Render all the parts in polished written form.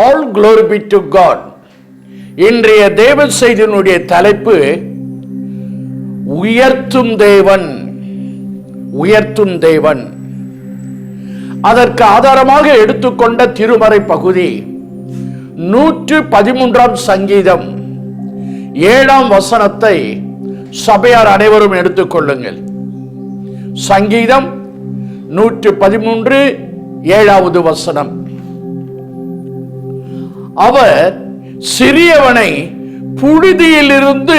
All glory be to God. இன்றைய தேவ செய்தியினுடைய தலைப்பு உயர்த்தும் தேவன். உயர்த்தும் தேவன். அதற்கு ஆதாரமாக எடுத்துக்கொண்ட திருமறை பகுதி 113 சங்கீதம் 7 வசனத்தை சபையார் அனைவரும் எடுத்துக்கொள்ளுங்கள். சங்கீதம் 113 7வது வசனம். அவர் சிறியவனை புழுதியிலிருந்து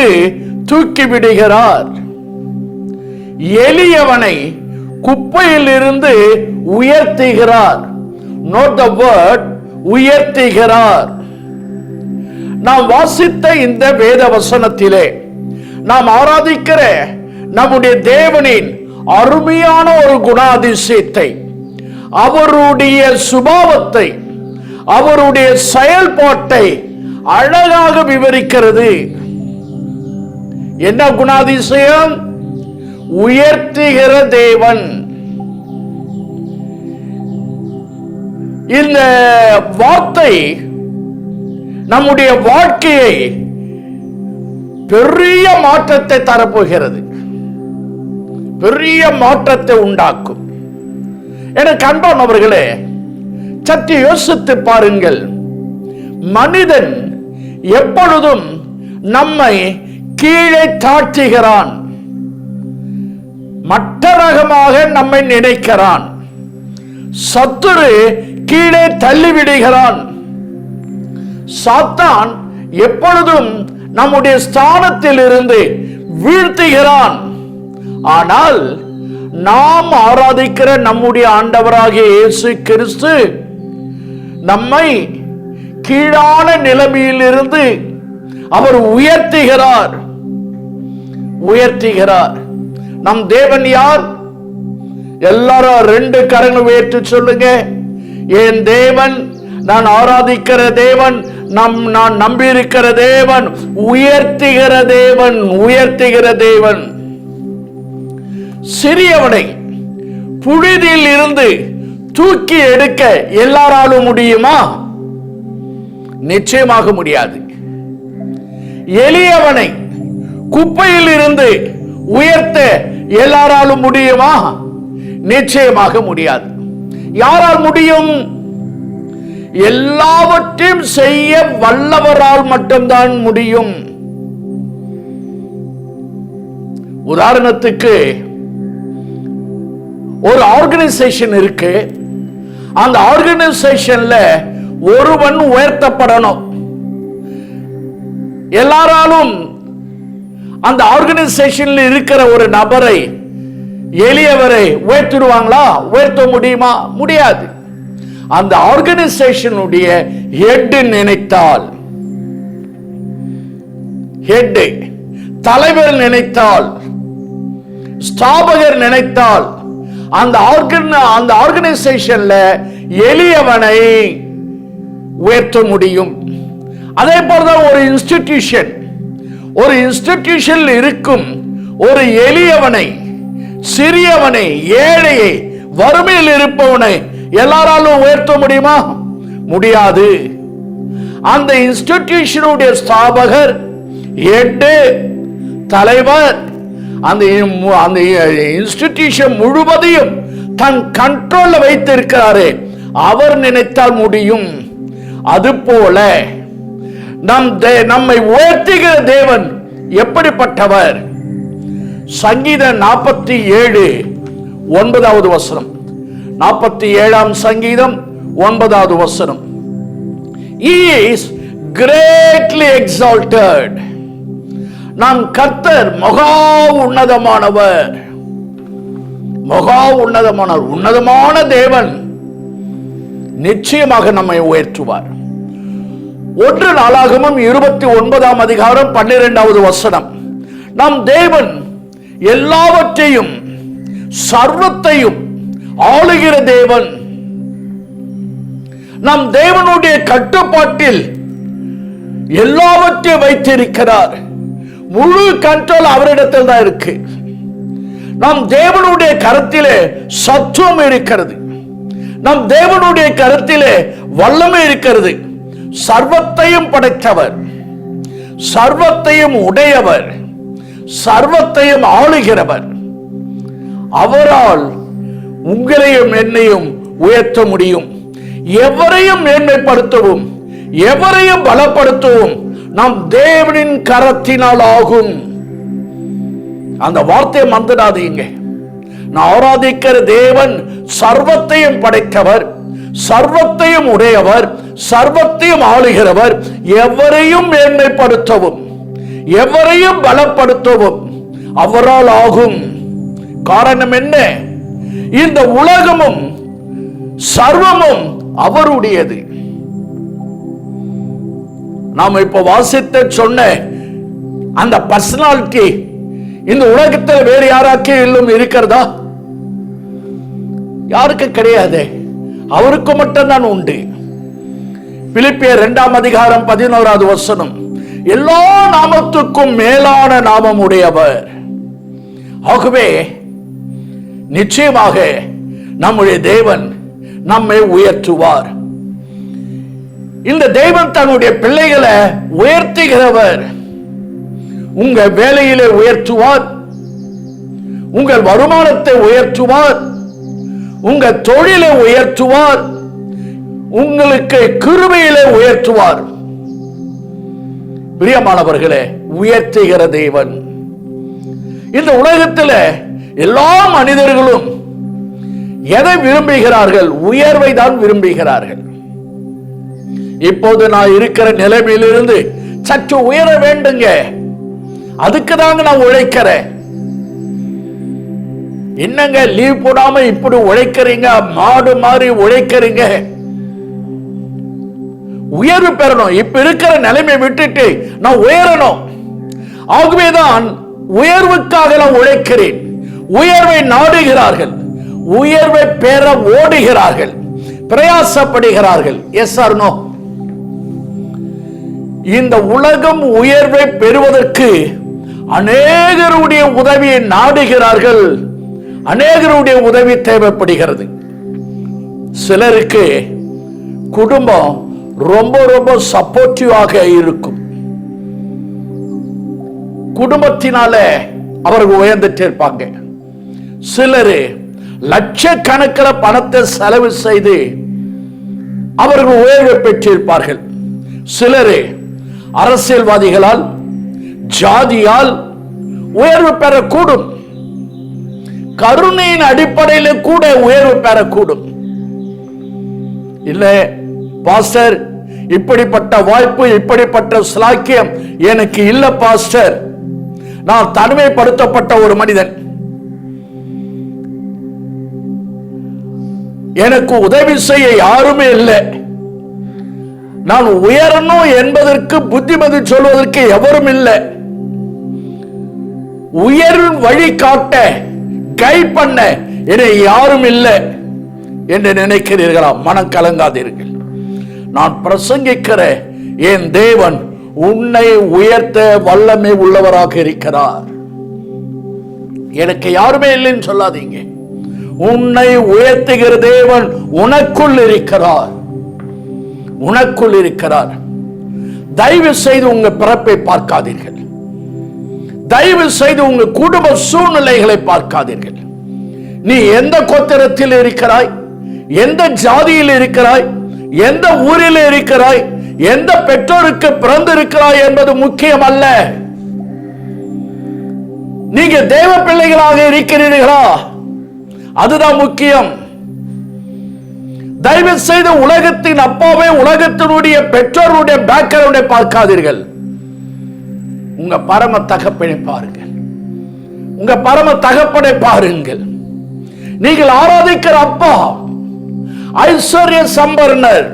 தூக்கிவிடுகிறார், எளியவனை குப்பையிலிருந்து உயர்த்துகிறார். Note the word, உயர்த்துகிறார். நாம் வாசித்த இந்த வேத வசனத்திலே நாம் ஆராதிக்கிற நம்முடைய தேவனின் அருமையான ஒரு குணாதிசயத்தை, அவருடைய சுபாவத்தை, அவருடைய செயல்பாட்டை அழகாக விவரிக்கிறது. என்ன குணாதிசயம்? உயர்த்துகிற தேவன். இந்த வார்த்தை நம்முடைய வாழ்க்கையை பெரிய மாற்றத்தை தரப்போகிறது, பெரிய மாற்றத்தை உண்டாக்கும். எனக்கு அன்பானவர்களே, சற்று யோசித்து பாருங்கள். மனிதன் எப்பொழுதும் நம்மை கீழே தாழ்த்துகிறான், மற்ற ரகமாக நம்மை நினைக்கிறான். சத்துரு கீழே தள்ளிவிடுகிறான். சாத்தான் எப்பொழுதும் நம்முடைய ஸ்தானத்தில் இருந்து வீழ்த்துகிறான். ஆனால் நாம் ஆராதிக்கிற நம்முடைய ஆண்டவராகிய இயேசு கிறிஸ்து நம்மை கீழான நிலைமையில் இருந்து அவர் உயர்த்துகிறார், உயர்த்துகிறார். நம் தேவன் யார்? எல்லாரும் 2 கரங்கள் உயர்த்தி சொல்லுங்க. என் தேவன், நான் ஆராதிக்கிற தேவன், நான் நம்பியிருக்கிற தேவன் உயர்த்துகிற தேவன், உயர்த்துகிற தேவன். சிறியவனை புழுதியில் இருந்து தூக்கி எடுக்க எல்லாராலும் முடியுமா? நிச்சயமாக முடியாது. எளியவனை குப்பையில் இருந்து உயர்த்த எல்லாராலும் முடியுமா? நிச்சயமாக முடியாது. யாரால் முடியும்? எல்லாவற்றையும் செய்ய வல்லவரால் மட்டும்தான் முடியும். உதாரணத்துக்கு ஒரு ஆர்கனைசேஷன் இருக்கு. அந்த ஆர்கனைசேஷன்ல ஒருவன் உயர்த்தப்படணும். எல்லாராலும் அந்த ஆர்கனைசேஷன்ல இருக்கிற ஒரு நபரை, எளியவரை உயர்த்திடுவாங்களா? உயர்த்த முடியுமா? முடியாது. அந்த ஆர்கனைசேஷனுடைய ஹெட் நினைத்தால், ஹெட் தலைவர் நினைத்தால், ஸ்தாபகர் நினைத்தால் அந்த ஆர்கனைசேஷன்ல எளியவனை உயர்த்த முடியும். அதே போலதான் ஒரு இன்ஸ்டிடியூஷன் இருக்கும் ஒரு எளியவனை, சிறியவனை, ஏழையை, வறுமையில் இருப்பவனை எல்லாராலும் உயர்த்த முடியுமா? முடியாது. அந்த இன்ஸ்டிடியூஷனுடைய ஸ்தாபகர், ஹெட், தலைவர் அந்த இன்ஸ்டிடியூஷன் முழுவதையும் தன் கண்ட்ரோல்ல வைத்திருக்கிறாரே, அவர் நினைத்தால் முடியும். அதுபோல நம்மை உயர்த்துகிற தேவன் எப்படிப்பட்டவர்? சங்கீதம் 47 9வது வசனம். 47ஆம் சங்கீதம் 9வது வசனம். He is greatly exalted. நம் கர்த்தர் மகா உன்னதமானவர், மகா உன்னதமானவர். உன்னதமான தேவன் நிச்சயமாக நம்மை உயர்த்துவார். 1 நாளாகமம் 29ஆம் அதிகாரம் 12வது வசனம். நம் தேவன் எல்லாவற்றையும் சர்வத்தையும் ஆளுகிற தேவன். நம் தேவனுடைய கட்டுப்பாட்டில் எல்லாவற்றையும் வைத்திருக்கிறார். முழு கண்ட்ரோல் அவரிடத்தில் தான் இருக்கு. நம் தேவனுடைய கரத்திலே சத்துவம் இருக்கிறது. நம் தேவனுடைய கரத்திலே வல்லமை இருக்கிறது. சர்வத்தையும் படைத்தவர், சர்வத்தையும் உடையவர், சர்வத்தையும் ஆளுகிறவர். அவரால் உங்களையும் என்னையும் உயர்த்த முடியும். எவரையும் மேன்மைப்படுத்தவும் எவரையும் பலப்படுத்தவும் நம் தேவனின் கரத்தினால் ஆகும். அந்த வார்த்தையை மறந்துடாதீங்க. நான் ஆராதிக்கிற தேவன் சர்வத்தையும் படைத்தவர், சர்வத்தையும் உடையவர், சர்வத்தையும் ஆளுகிறவர். எவரையும் மேன்மைப்படுத்தவும் எவரையும் பலப்படுத்தவும் அவரால் ஆகும். காரணம் என்ன? இந்த உலகமும் சர்வமும் அவருடையது. நாம் இப்ப வாசித்த சொன்ன அந்த பர்சனாலிட்டி இந்த உலகத்தில் வேறு யாராச்சும் இருக்கிறதா? யாருக்கு கிடையாது, அவருக்கு மட்டும்தான் உண்டு. பிலிப்பியர் 2:11 எல்லா நாமத்துக்கும் மேலான நாமம் உடையவர். ஆகவே நிச்சயமாக நம்முடைய தேவன் நம்மை உயர்த்துவார். இந்த தேவன் தன்னுடைய பிள்ளைகளை உயர்த்துகிறவர். உங்க வேலையிலே உயர்த்துவார், உங்கள் வருமானத்தை உயர்த்துவார், உங்க தொழிலை உயர்த்துவார், உங்களுக்கு கிருபையிலே உயர்த்துவார். பிரியமானவர்களே, உயர்த்துகிற தேவன். இந்த உலகத்தில் எல்லா மனிதர்களும் எதை விரும்புகிறார்கள்? உயர்வை தான் விரும்புகிறார்கள். இப்போது நான் இருக்கிற நிலைமையிலிருந்து சற்று உயர வேண்டுங்க, அதுக்கு தாங்க நான் உழைக்கிறேன். என்னங்க லீவ் போடாம இப்படி உழைக்கிறீங்க, மாடு மாறி உழைக்கிறீங்க. உயர்வு பெறணும். இப்ப இருக்கிற நிலைமை விட்டுட்டு நான் உயரணும். ஆகவேதான் உயர்வுக்காக நான் உழைக்கிறேன். உயர்வை நாடுகிறார்கள், உயர்வை பெற ஓடுகிறார்கள், பிரயாசப்படுகிறார்கள். S R no? இந்த உலகம் உயர்வை பெறுவதற்கு அநேகருடைய உதவியை நாடுகிறார்கள். அநேகருடைய உதவி தேவைப்படுகிறது. சிலருக்கு குடும்பம் ரொம்ப ரொம்ப சப்போர்ட்டிவாக இருக்கும். குடும்பத்தினால அவர்கள் உயர்ந்துட்டு இருப்பாங்க. சிலர் லட்சக்கணக்கில் பணத்தை செலவு செய்து அவர்கள் உயர்வை பெற்றிருப்பார்கள். சிலர் அரசியல்வாதிகளால், ஜாதியால் உயர்வு பெறக்கூடும். கருணையின் அடிப்படையில் கூட உயர்வு பெறக்கூடும். இல்லை பாஸ்டர், இப்படிப்பட்ட வாய்ப்பு, இப்படிப்பட்ட ஸ்லாக்கியம் எனக்கு இல்லை பாஸ்டர், நான் தனிமைப்படுத்தப்பட்ட ஒரு மனிதன், எனக்கு உதவி செய்ய யாருமே இல்லை, நான் உயரணும் என்பதற்கு புத்திமதி சொல்வதற்கு எவரும் இல்லை, உயர் வழி காட்ட கை பண்ண என்னை யாரும் இல்லை என்று நினைக்கிறீர்களா? மனம் கலங்காதீர்கள். நான் பிரசங்கிக்கிற என் தேவன் உன்னை உயர்த்த வல்லமை உள்ளவராக இருக்கிறார். எனக்கு யாருமே இல்லைன்னு சொல்லாதீங்க. உன்னை உயர்த்துகிற தேவன் உனக்குள் இருக்கிறார், உனக்குள் இருக்கிறார். தயவு செய்து உங்க பிறப்பை பார்க்காதீர்கள். தயவு செய்து உங்க குடும்ப சூழ்நிலைகளை பார்க்காதீர்கள். நீ எந்த கோத்திரத்தில் இருக்கிறாய், எந்த ஜாதியில் இருக்கிறாய், எந்த ஊரில் இருக்கிறாய், எந்த பெற்றோருக்கு பிறந்திருக்கிறாய் என்பது முக்கியம் அல்ல. நீங்க தேவ பிள்ளைகளாக இருக்கிறீர்களா? அதுதான் முக்கியம். தயவு செய்து உலகத்தின் அப்பாவே, உலகத்தினுடைய பெற்றோருடைய பேக்ரவுண்டை பார்க்காதீர்கள். உங்க பரம தகப்பனை பாருங்கள், உங்க பரம தகப்பனை பாருங்கள். நீங்கள் ஆராதிக்கிற அப்பா ஐஸ்வர்ய சம்பர்ணர்.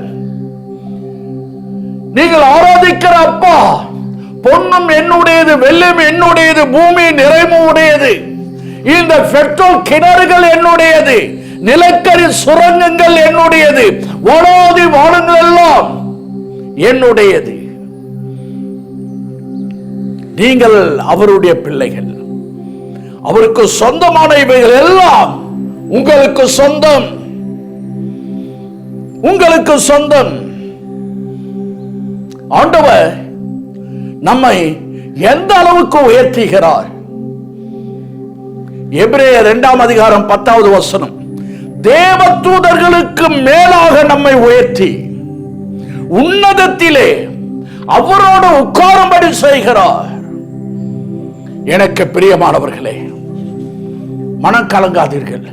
நீங்கள் ஆராதிக்கிற அப்பா பொன்னும் என்னுடையது, வெள்ளியும் என்னுடையது, பூமி நிறைவும் உடையது, இந்த பெட்ரோல் கிணறுகள் என்னுடையது, நிலக்கரி சுரங்கங்கள் என்னுடையது, வனாதி வானங்கள் எல்லாம் என்னுடையது. நீங்கள் அவருடைய பிள்ளைகள். அவருக்கு சொந்தமான இவைகள் எல்லாம் உங்களுக்கு சொந்தம், உங்களுக்கு சொந்தம். ஆண்டவர் நம்மை எந்த அளவுக்கு உயர்த்துகிறார்? எபிரேயர் 2 அதிகாரம் 10வது வசனம், தேவதூதர்களுக்கு மேலாக நம்மை உயர்த்தி உன்னதத்திலே அவரோடு உட்காரும்படி செய்கிறார். எனக்கு பிரியமானவர்களே, மனம் கலங்காதீர்கள்.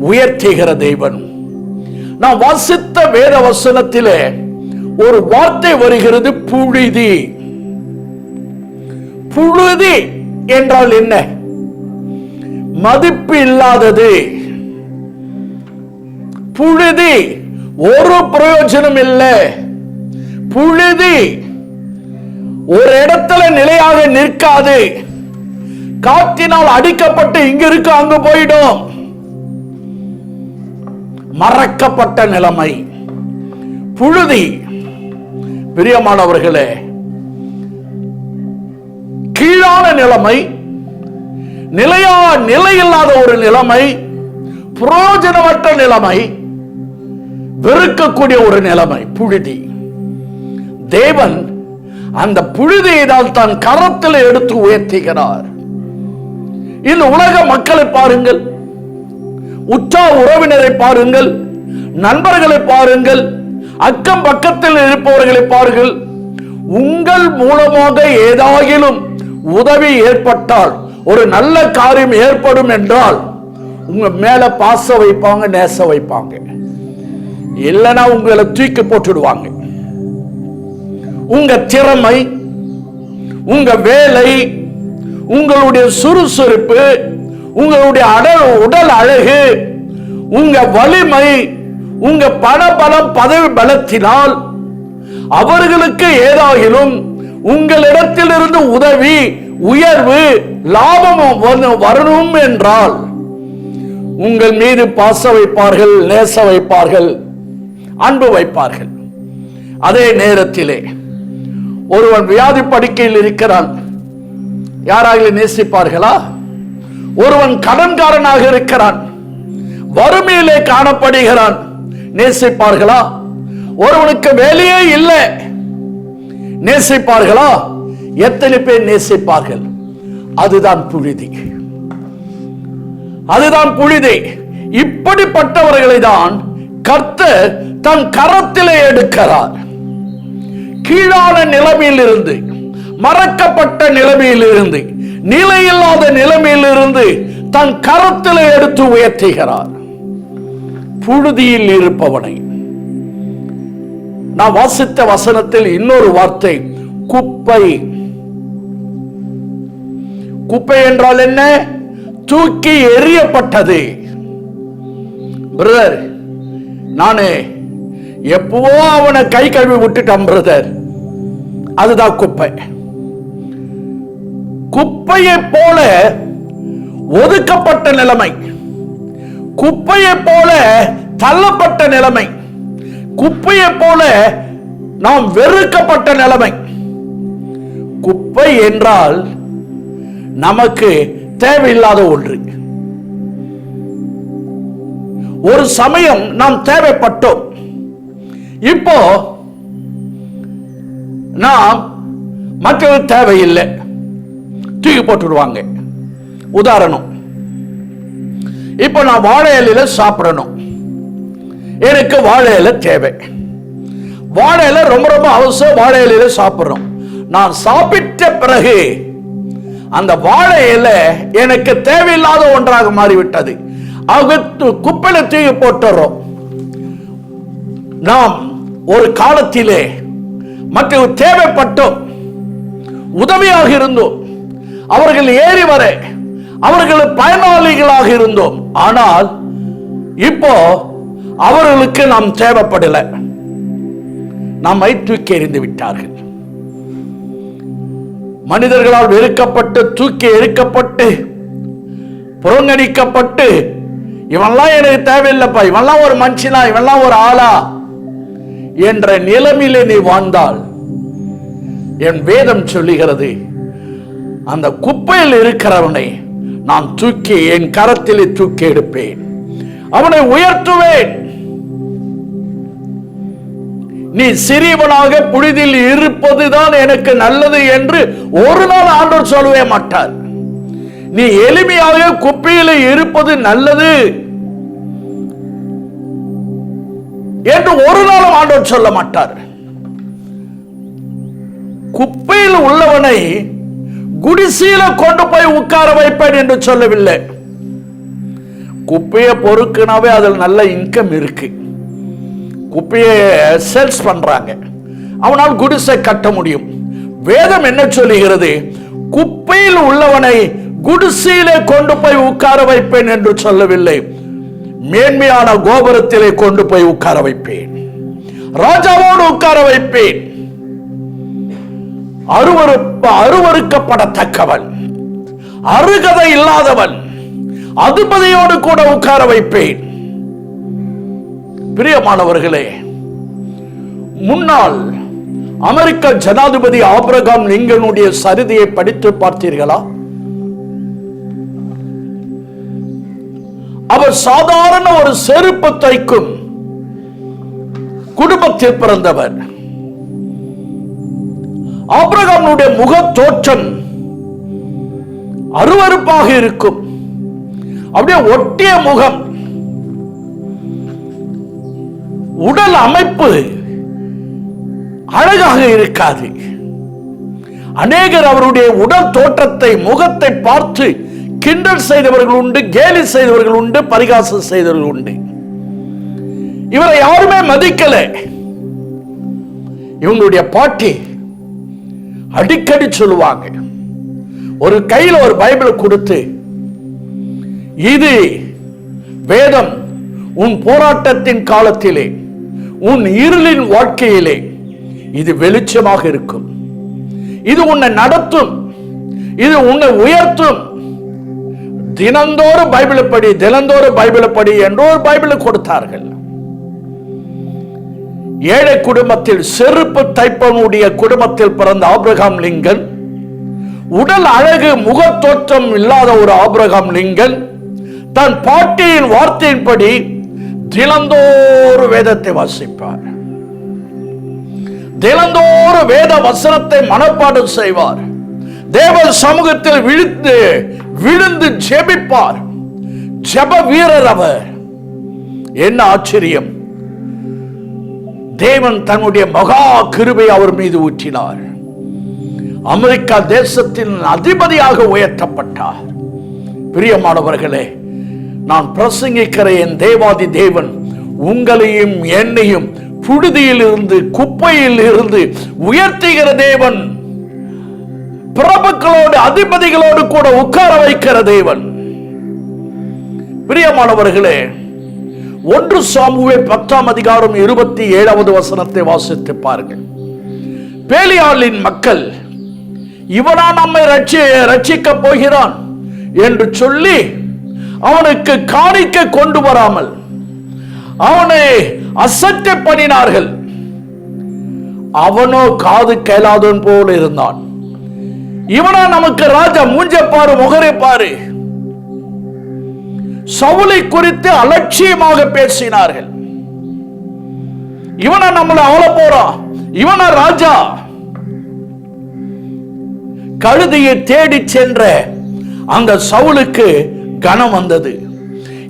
உயர்த்துகிற தேவன். நான் வாசித்த வேத வசனத்திலே ஒரு வார்த்தை வருகிறது, புழுதி. புழுதி என்றால் என்ன? மதிப்பு இல்லாதது. புழுதி ஒரு பிரயோஜனம் இல்லை. புழுதி ஒரு இடத்துல நிலையாக நிற்காது. காற்றினால் அடிக்கப்பட்டு இங்க இருக்கு அங்கு போயிடும். மறக்கப்பட்ட நிலைமை புழுதி. பிரியமானவர்களே, கீழான நிலைமை, நிலையில்லாத ஒரு நிலைமை, பிரயோஜனமற்ற நிலைமை, வெறுக்கக்கூடிய ஒரு நிலைமை புழுதி. தேவன் அந்த புழுதியை தான் கரத்தில் எடுத்து உயர்த்துகிறார். இந்த உலக மக்களை பாருங்கள், உற்றார் உறவினரை பாருங்கள், நண்பர்களை பாருங்கள், அக்கம் பக்கத்தில் இருப்பவர்களை பாருங்கள். உங்கள் மூலமாக ஏதாகிலும் உதவி ஏற்பட்டால், ஒரு நல்ல காரியம் ஏற்படும் என்றால் உங்க மேல பாச வைப்பாங்க, நேச வைப்பாங்க. இல்லைன்னா உங்களை தூக்கி போட்டுடுவாங்க. உங்க திறமை, உங்க வேலை, உங்களுடைய சுறுசுறுப்பு, உங்களுடைய உடல் அழகு, உங்க வலிமை, உங்க பணபலம், பதவி பலத்தினால் அவர்களுக்கு ஏதாகிலும் உங்களிடத்திலிருந்து உதவி, உயர்வு, லாபம் வரணும் என்றால் உங்கள் மீது பாச வைப்பார்கள், நேச வைப்பார்கள், அன்பு வைப்பார்கள். அதே நேரத்திலே ஒருவன் வியாதி படுக்கையில் இருக்கிறான், யாராக நேசிப்பார்களா? ஒருவன் கடன்காரனாக இருக்கிறான், வறுமையிலே காணப்படுகிறான், நேசிப்பார்களா? ஒருவனுக்கு வேலையே இல்லை, நேசிப்பார்களா? எத்தனை பேர் நேசிப்பார்கள்? அதுதான் புழுதி. அதுதான் புழுதி. இப்படிப்பட்டவர்களை தான் கர்த்தர் தன் கரத்திலே எடுக்கிறார். கீழான நிலைமையில் இருந்து, மறக்கப்பட்ட நிலைமையில் இருந்து, நிலையில்லாத நிலைமையில் இருந்து தன் கரத்திலே எடுத்து உயர்த்துகிறார். புழுதியில் இருப்பவனை. நான் வாசித்த வசனத்தில் இன்னொரு வார்த்தை, குப்பை. குப்பை என்றால் என்ன? தூக்கி எறியப்பட்டது. பிரதர், நானே எப்பவோ அவனை கை கழுவி விட்டுட்டான் பிரதர், அதுதான் குப்பை. குப்பையை போல ஒதுக்கப்பட்ட நிலைமை, குப்பையை போல தள்ளப்பட்ட நிலைமை, குப்பையை போல நாம் வெறுக்கப்பட்ட நிலைமை. குப்பை என்றால் நமக்கு தேவையில்லாத ஒன்று. ஒரு சமயம் நாம் தேவைப்பட்டோம், இப்போ நாம் மற்றவர் தேவையில்லை, தூக்கி போட்டுடுவாங்க. உதாரணம், இப்போ நான் வாழை இலையில சாப்பிடணும், எனக்கு வாழை இலை தேவை, வாழை இலை ரொம்ப ரொம்ப அவசியம், வாழை இலையில சாப்பிடுறோம். நான் சாப்பிட்ட பிறகு அந்த வாழை இலை எனக்கு தேவையில்லாத ஒன்றாக மாறிவிட்டது, குப்பையில தூக்கி போட்டுறோம். நாம் ஒரு காலத்திலே மற்ற தேவைப்பட்டோம், உதவியாக இருந்தோம், அவர்கள் ஏறி வர அவர்கள் பயனாளிகளாக இருந்தோம். ஆனால் இப்போ அவர்களுக்கு நாம் தேவைப்படல, நம்மை தூக்கி எறிந்து விட்டார்கள். மனிதர்களால் வெறுக்கப்பட்டு, தூக்கி எரிக்கப்பட்டு, புறங்கணிக்கப்பட்டு, இவன்லாம் எனக்கு தேவையில்லைப்பா, இவன்லாம் ஒரு மனுஷனா, இவன்லாம் ஒரு ஆளா என்ற நிலைமையிலே நீ வாழ்ந்தால், என் வேதம் சொல்லுகிறது, அந்த குப்பையில் இருக்கிறவனை நான் தூக்கி என் கரத்திலே தூக்கி எடுப்பேன், அவனை உயர்த்துவேன். நீ சிறியவனாக புழுதியில் இருப்பதுதான் எனக்கு நல்லது என்று ஒரு நாள் ஆண்டவர் சொல்லவே மாட்டார். நீ எளிமையாக குப்பையில் இருப்பது நல்லது என்று ஒரு நாளும் ஆண்டவர் சொல்ல மாட்டார். குப்பையில் உள்ளவனை குடிசையில கொண்டு போய் உட்கார வைப்பேன் என்று சொல்லவில்லை. குப்பையை பொறுக்குனாவே அதில் நல்ல இன்கம் இருக்கு. குப்பையை சேல்ஸ் பண்றாங்க, அவனால் குடிசை கட்ட முடியும். வேதம் என்ன சொல்லுகிறது? குப்பையில் உள்ளவனை குடிசையிலே கொண்டு போய் உட்கார வைப்பேன் என்று சொல்லவில்லை. மேன்மையான கோபுரத்திலே கொண்டு போய் உட்கார வைப்பேன், ராஜாவோடு உட்கார வைப்பேன். அருவருக்கப்படத்தக்கவன், அருகதை இல்லாதவன், அதிபதியோடு கூட உட்கார வைப்பேன். பிரியமானவர்களே, முன்னாள் அமெரிக்க ஜனாதிபதி ஆபிரகாம் லிங்கனுடைய சரிதையை படித்து பார்த்தீர்களா? அவர் சாதாரண ஒரு செருப்பு தைக்கும் குடும்பத்தில் பிறந்தவர். ஆபிரகாமுடைய முக தோற்றம் அருவருப்பாக இருக்கும். அப்படியே ஒட்டிய முகம், உடல் அமைப்பு அழகாக இருக்காது. அநேகர் அவருடைய உடல் தோற்றத்தை, முகத்தை பார்த்து கிண்டல் செய்தவர்கள் உண்டு, கேலி செய்தவர்கள் உண்டு, பரிகாசம் செய்தவர்கள் உண்டு. இவரை யாருமே மதிக்கல. இவங்களுடைய பாட்டி அடிக்கடி சொல்லுவாங்க, ஒரு கையில் ஒரு பைபிள் கொடுத்து, இது வேதம் உன் போராட்டத்தின் காலத்திலே, உன் இருளின் வாழ்க்கையிலே இது வெளிச்சமாக இருக்கும், இது உன்னை நடத்தும், இது உன்னை உயர்த்தும். தினந்தோறும் பைபிளை படி, தினந்தோறும் பைபிளை படி என்று ஒரு பைபிளை கொடுத்தார்கள். ஏழை குடும்பத்தில், செருப்பு தைப்பனுடைய குடும்பத்தில் பிறந்த ஆபிரகாம் லிங்கன், உடல் அழகு முக தோற்றம் இல்லாத ஒரு ஆபிரகாம் லிங்கன் தன் பாட்டியின் வார்த்தையின்படி தினந்தோறும் வேதத்தை வாசிப்பார், தினந்தோறும் வேத வசனத்தை மனப்பாடம் செய்வார், தேவ சமூகத்தில் விழுந்து ஜெபிப்பார். ஜெப வீரர் அவர். என்ன ஆச்சரியம்! தேவன் தன்னுடைய மகா கிருபை அவர் மீது ஊற்றினார். அமெரிக்கா தேசத்தின் அதிபதியாக உயர்த்தப்பட்டார். பிரியமானவர்களே, நான் பிரசங்கிக்கிற என் தேவாதி தேவன் உங்களையும் என்னையும் புழுதியில் இருந்து, குப்பையில் இருந்து உயர்த்துகிற தேவன், பிரபுக்களோடு அதிபதிகளோடு கூட உட்கார வைக்கிற தேவன். பிரியமானவர்களே, 1 சாமுவேல் 10ஆம் அதிகாரம் 27வது வசனத்தை வாசித்து பாருங்கள். பேலியாளின் மக்கள், இவனா நம்மை ரட்சிக்க போகிறான் என்று சொல்லி அவனுக்கு காணிக்கை கொண்டு வராமல் அவனை அசட்டை பண்ணினார்கள். அவனோ காது கேளாதவன் போல இருந்தான். இவனா நமக்கு ராஜா, மூஞ்ச பாரு, முகரை பாரு. சவுலை குறித்து அலட்சியமாக பேசினார்கள். இவனா நம்மளை ஆள போறான், இவனா ராஜா. கழுதையை தேடி சென்ற அந்த சவுலுக்கு கனம் வந்தது.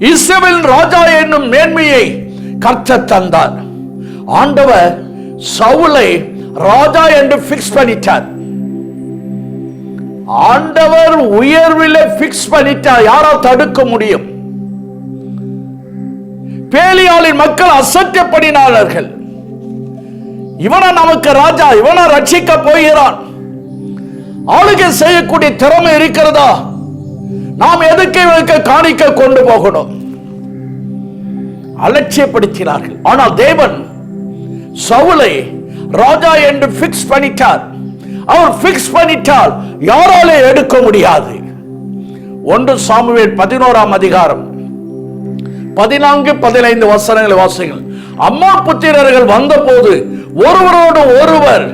இஸ்ரவேல் ராஜா என்னும் மேன்மையை கர்த்தர் தந்தார். ஆண்டவர் சவுலை ராஜா என்று பிக்ஸ் பண்ணிட்டார். ஆண்டவர் உயர்வில் பிக்ஸ் பண்ணிட்டார். யாரால் தடுக்க முடியும்? பேலியாளின் மக்கள் அசட்டப்படினார்கள். இவனா நமக்கு ராஜா, இவனா ரட்சிக்க போகிறான், ஆளுகை செய்யக்கூடிய திறமை இருக்கிறதா? நாம் எதுக்கு இவனுக்கு காணிக்க கொண்டு போகணும்? அலட்சியப்படுத்தினார்கள். ஆனால் தேவன் சவுலை ராஜா என்று பிக்ஸ் பண்ணிட்டார். அவர் பிக்ஸ் பண்ணிட்டால் யாராலே எடுக்க முடியாது. 1 சாமுவேல் 11ஆம் அதிகாரம் 14-15 வசனங்களை வாசிங்கள். அம்மா புத்திரர்கள் வந்த போது ஒருவரோடு ஒருவர்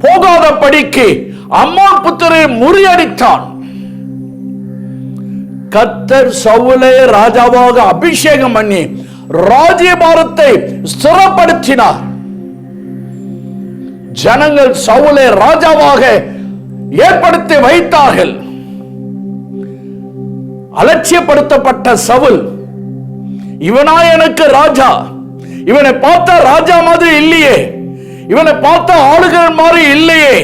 போகாத படிக்கு அம்மா புத்திரை முறியடித்தான். கர்த்தர் சவுலை ராஜாவாக அபிஷேகம் பண்ணி ராஜ்யபாரத்தை ஸ்திரப்படுத்தினார். ஜனங்கள் சவுலை ராஜாவாக ஏற்படுத்தி வைத்தார்கள். அலட்சியப்படுத்தப்பட்ட சவுல், இவனா எனக்கு ராஜா, இவனை பார்த்த ராஜா மாதிரி இல்லையே, இவனை பார்த்த ஆளுகள் மாதிரி இல்லையே,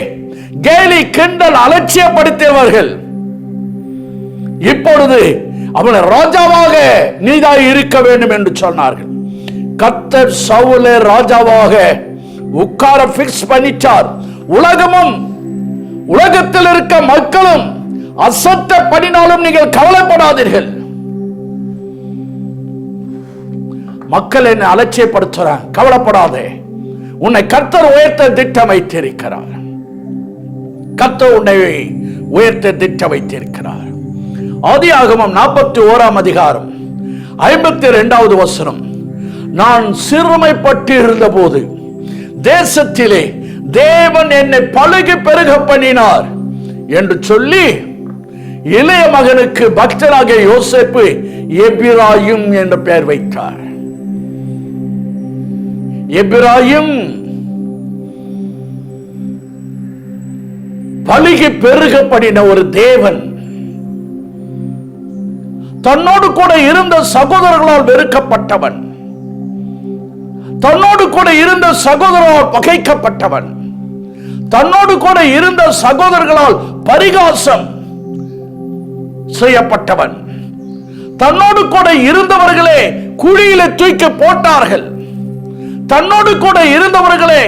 கேலி கிண்டல் அலட்சியப்படுத்தியவர்கள் இப்பொழுது அவனை ராஜாவாக நீதான் இருக்க வேண்டும் என்று சொன்னார்கள். கர்த்தர் சவுலை ராஜாவாக உட்கார பிக்ஸ் பண்ணிட்டார். உலகமும் உலகத்தில் இருக்க மக்களும் அசத்த பண்ணினாலும் நீங்கள் கவலைப்படாதீர்கள். மக்கள் என்னை அலட்சியப்படுத்துறாங்க, கவலைப்படாதே. உன்னை கர்த்தர் உயர்த்த திட்டம் வைத்திருக்கிறார். கர்த்தர் உன்னை உயர்த்த திட்டம் வைத்திருக்கிறார். ஆதியாகமம் 41 அதிகாரம் 52வது வசனம், நான் சிறுமைப்பட்டு இருந்த போது தேசத்திலே தேவன் என்னை பலுகி பெருக பண்ணினார் என்று சொல்லி இளைய மகனுக்கு பக்தராகிய யோசேப்பு எபிராயிம் என்ற பெயர் வைத்தார். எபிராயிம் பலுகி பெருக பண்ணின ஒரு தேவன். தன்னோடு கூட இருந்த சகோதரர்களால் வெறுக்கப்பட்டவன், தன்னோடு கூட இருந்த சகோதரர்களால் பகைக்கப்பட்டவன், தன்னோடு கூட இருந்த சகோதரர்களால் பரிகாசம் செய்யப்பட்டவன், தன்னோடு கூட இருந்தவர்களே குழியில தூக்கி போட்டார்கள், தன்னோடு கூட இருந்தவர்களே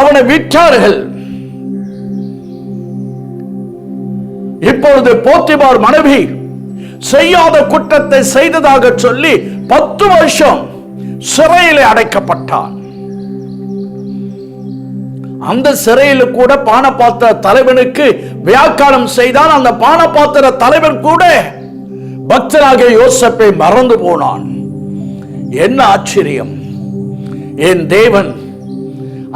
அவனை விற்றார்கள். இப்பொழுது போத்திபார் மனைவி செய்யாத குற்றத்தை செய்ததாக சொல்லி 10 வருஷம் சிறையிலே அடைக்கப்பட்டான். அந்த சிறையில் கூட பானபாத்திர தலைவனுக்கு வியாக்காரம் செய்தான். அந்த பானபாத்திர தலைவன் கூட பக்தராக யோசேப்பை மறந்து போனான். என்ன ஆச்சரியம்! என் தேவன்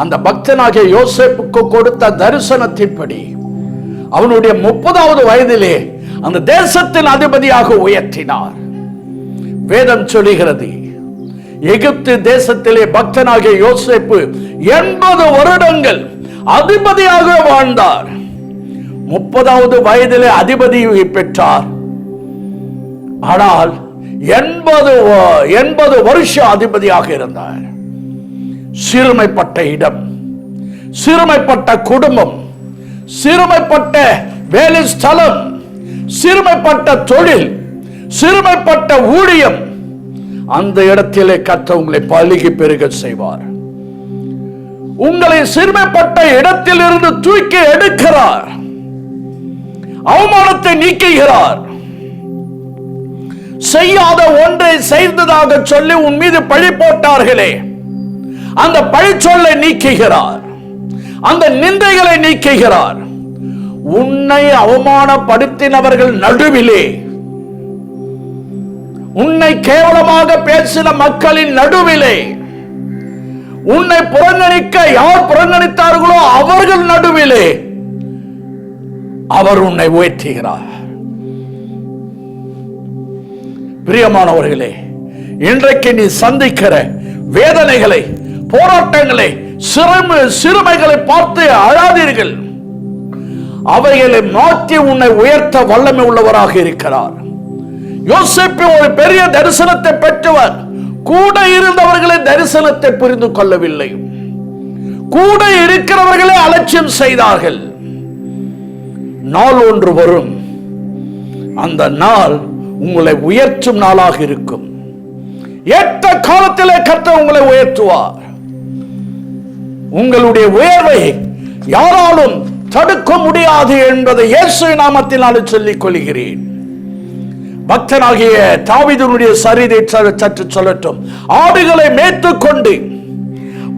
அந்த பக்தனாகிய யோசேப்புக்கு கொடுத்த தரிசனத்தின்படி அவனுடைய 30வது வயதிலே அந்த தேசத்தின் அதிபதியாக உயர்த்தினார். வேதம் சொல்லுகிறது, எகிப்து தேசத்திலே பக்தனாகிய யோசேப்பு 80 வருடங்கள் அதிபதியாக வாழ்ந்தார். 30வது வயதிலே அதிபதியை பெற்றார். ஆனால் 80 வருஷம் அதிபதியாக இருந்தார். சிறுமைப்பட்ட இடம், சிறுமைப்பட்ட குடும்பம், சிறுமைப்பட்ட வேலை ஸ்தலம், சிறுமைப்பட்ட தொழில், சிறுமைப்பட்ட ஊழியம், அந்த இடத்திலே கர்த்தர் உங்களை பலுகி பெருக செய்வார். உங்களை சிறுமைப்பட்ட இடத்தில் இருந்து தூக்கி எடுக்கிறார். அவமானத்தை நீக்குகிறார். செய்யாத ஒன்றை செய்ததாக சொல்லி உன் மீது பழி போட்டார்களே, அந்த பழிச்சொல்லை நீக்குகிறார். அந்த நிந்தைகளை நீக்குகிறார். உன்னை அவமானப்படுத்தினவர்கள் நடுவிலே, உன்னை கேவலமாக பேசின மக்களின் நடுவிலே, உன்னை புறக்கணிக்க யார் புறக்கணித்தார்களோ அவர்கள் நடுவிலே அவர் உன்னை உயர்த்துகிறார். பிரியமானவர்களே, இன்றைக்கு நீ சந்திக்கிற வேதனைகளை, போராட்டங்களை, சிறுமைகளை பார்த்து அழாதீர்கள். அவைகளை மாற்றி உன்னை உயர்த்த வல்லமை உள்ளவராக இருக்கிறார். யோசேப்பு ஒரு பெரிய தரிசனத்தை பெற்றவர். கூட இருந்தவர்களே தரிசனத்தை புரிந்து கொள்ளவில்லை. கூட இருக்கிறவர்களே அலட்சியம் செய்தார்கள். நாள் ஒன்று வரும், அந்த நாள் உங்களை உயர்த்தும் நாளாக இருக்கும். ஏற்ற காலத்திலே கர்த்தர் உங்களை உயர்த்துவார். உங்களுடைய உயர்வை யாராலும் தடுக்க முடியாது என்பதை இயேசு நாமத்தினால் சொல்லிக் கொள்கிறேன். பக்தனாகிய தாவீதுடைய சரிதை சற்று சொல்லட்டும். ஆடுகளை மேய்த்துக் கொண்டு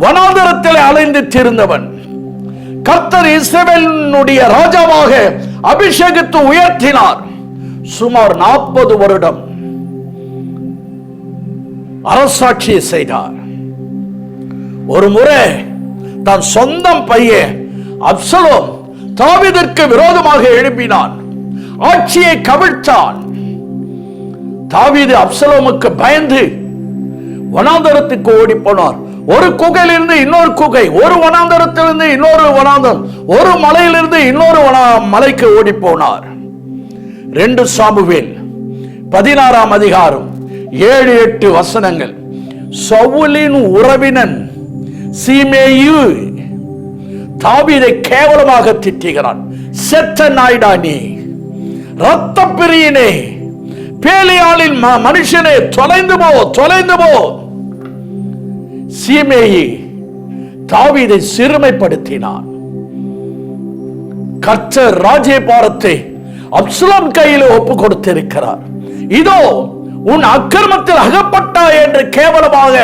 வனாந்தரத்தில் அலைந்து திரிந்தவன் கர்த்தர் இஸ்ரவேலினுடைய ராஜாவாக அபிஷேகித்து உயர்த்தினார். சுமார் 40 வருடம் அரசாட்சியை செய்தார். ஒரு முறை தன் சொந்த பையன் அப்சலோம் தாவீதிற்கு விரோதமாக எழுப்பினான். ஆட்சியை கவிழ்த்தான். தாவீது அப்சலோமுக்கு பயந்து வனாந்தரத்துக்கு ஓடி போனார். ஒரு குகையிலிருந்து இன்னொரு குகை, ஒரு வனாந்தரத்திலிருந்து இன்னொரு வனாந்தரம், ஒரு மலையிலிருந்து இன்னொரு மலைக்கு ஓடி போனார். 2 சாமுவேல் 16ஆம் அதிகாரம் 7-8 வசனங்கள். சவுலின் உறவினன் சீமேயு தாவீதை கேவலமாக திட்டுகிறான். செத்த நாய்டா நீ, ரத்த பிரியனே, பேலியாளின் மனுஷனே, தொலைந்து போ, தொலைந்து போ. சீமேயி தாவீதை சிறுமைப்படுத்தினான். கர்த்தர் ராஜ்யபாரத்தை அப்சலோம் கையில் ஒப்பு கொடுத்திருக்கிறார். இதோ உன் அக்கிரமத்தில் அகப்பட்டாய் என்று கேவலமாக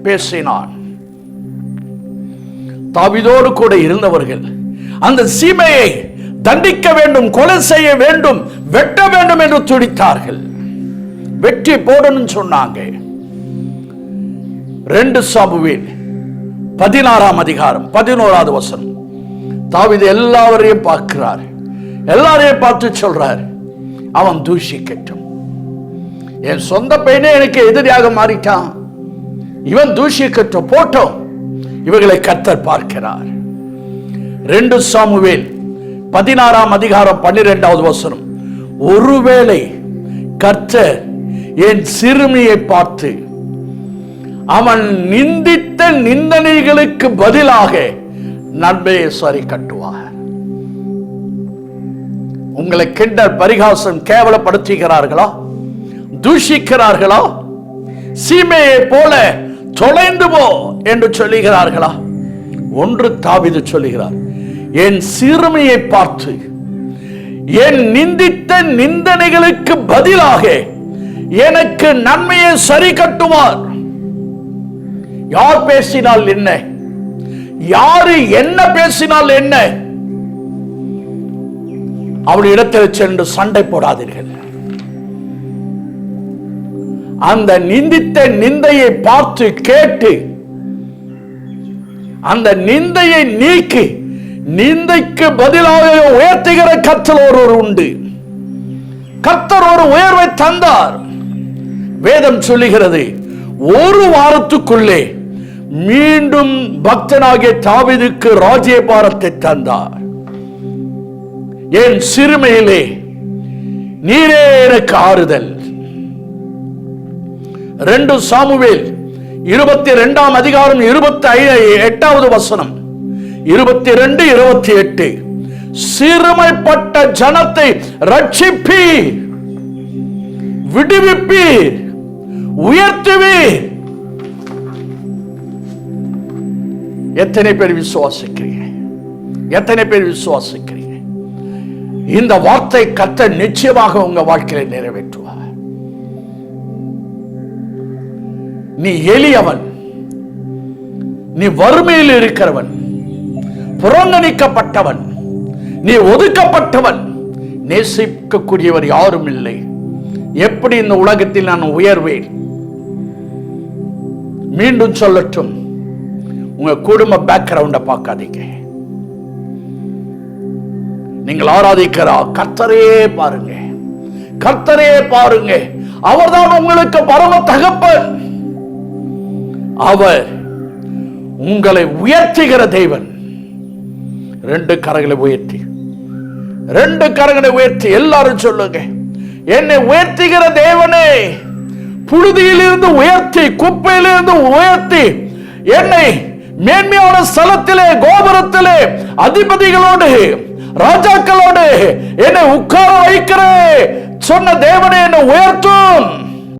பேசினான். தாவீதோடு கூட இருந்தவர்கள் அந்த சீமையை தண்டிக்க வேண்டும், கொலை செய்ய வேண்டும், வெட்ட வேண்டும் என்று துடித்தார்கள். வெற்றி போடணும் சொன்னாங்க. 2 சாமுவேல் 16ஆம் அதிகாரம் 11வது வசனம். தாவீது எல்லாரையும் பார்க்கிறார். எல்லாரையும் பார்த்து சொல்றார், அவன் தூஷிக்கட்டும். என் சொந்த பையனே எனக்கு எதிரியாக மாறிட்டான், இவன் தூஷிக்கட்டும், போட்டோம். இவர்களை கர்த்தர் பார்க்கிறார். 2 சாமுவேல் 16ஆம் அதிகாரம் 12வது வசனம். ஒருவேளை கர்த்தர் என் சிறுமியை பார்த்து அவன் நிந்தித்த நிந்தனைகளுக்கு பதிலாக நன்மையை சரி கட்டுவார். உங்களை கிண்டல் பரிகாசம் கேவலப்படுத்துகிறார்களா, தூஷிக்கிறார்களா, சீமையை போல தொலைந்து போ என்று சொல்லுகிறார்களா? ஒன்று தாவீது சொல்லுகிறார், என் சிறுமியை பார்த்து என் நிந்தித்த நிந்தனைகளுக்கு பதிலாக எனக்கு நன்மையை சரி கட்டுவார். யார் பேசினால் என்ன, யாரு என்ன பேசினால் என்ன, அவள் இடத்தில் சென்று சண்டை போடாதீர்கள். அந்த நிந்தித்த நிந்தையை பார்த்து கேட்டு அந்த நிந்தையை நீக்கி நிந்தைக்கு பதிலாக உயர்த்துகிற கர்த்தர் ஒருவர் உண்டு. கர்த்தர் ஒரு உயர்வை தந்தார். வேதம் சொல்லுகிறது, ஒரு வாரத்துக்குள்ளே மீண்டும் பக்தனாகிய தாவீதுக்கு ராஜ்யபாரத்தை தந்தார். என் சிறுமையிலே நீரே எனக்கு ஆறுதல். 2 சாமுவேல் 22ஆம் அதிகாரம் 28வது வசனம். 22-28. சிறுமைப்பட்ட ஜனத்தை ரட்சிப்பீர், விடுவிப்பீர், உயர்த்துவீர். எத்தனை பேர் விசுவாசிக்கிறீங்க? எத்தனை பேர் விசுவாசிக்கிறீங்க? இந்த வார்த்தை கர்த்தர் நிச்சயமாக உங்க வாழ்க்கையை நிறைவேற்றுவார். நீ எளியவன், நீ வறுமையில் இருக்கிறவன், புறங்கணிக்கப்பட்டவன், நீ ஒதுக்கப்பட்டவன், நேசிக்கக்கூடியவர் யாரும் இல்லை. எப்படி இந்த உலகத்தில் நான் உயர்வேன்? மீண்டும் சொல்லட்டும், உங்க குடும்ப பேக்ரவுண்ட பார்க்காதீங்க. நீங்கள் ஆராதிக்கிற கர்த்தரே பாருங்க, கர்த்தரே பாருங்க. அவர்தான் உங்களுக்கு பரம தகப்பன். அவர் உங்களை உயர்த்துகிற தேவன். 2 கரங்களை உயர்த்தி, 2 கரங்களை உயர்த்தி எல்லாரும் சொல்லுங்க, என்னை உயர்த்துகிற தேவனே, புழுதியிலிருந்து உயர்த்தி, குப்பையிலிருந்து உயர்த்தி என்னை மேன்மையான ஸ்தலத்திலே, கோபுரத்திலே, அதிபதிகளோடு, ராஜாக்களோடு என்னை உட்கார வைக்கிறே சொன்ன தேவனே, என்னை உயர்த்தும்.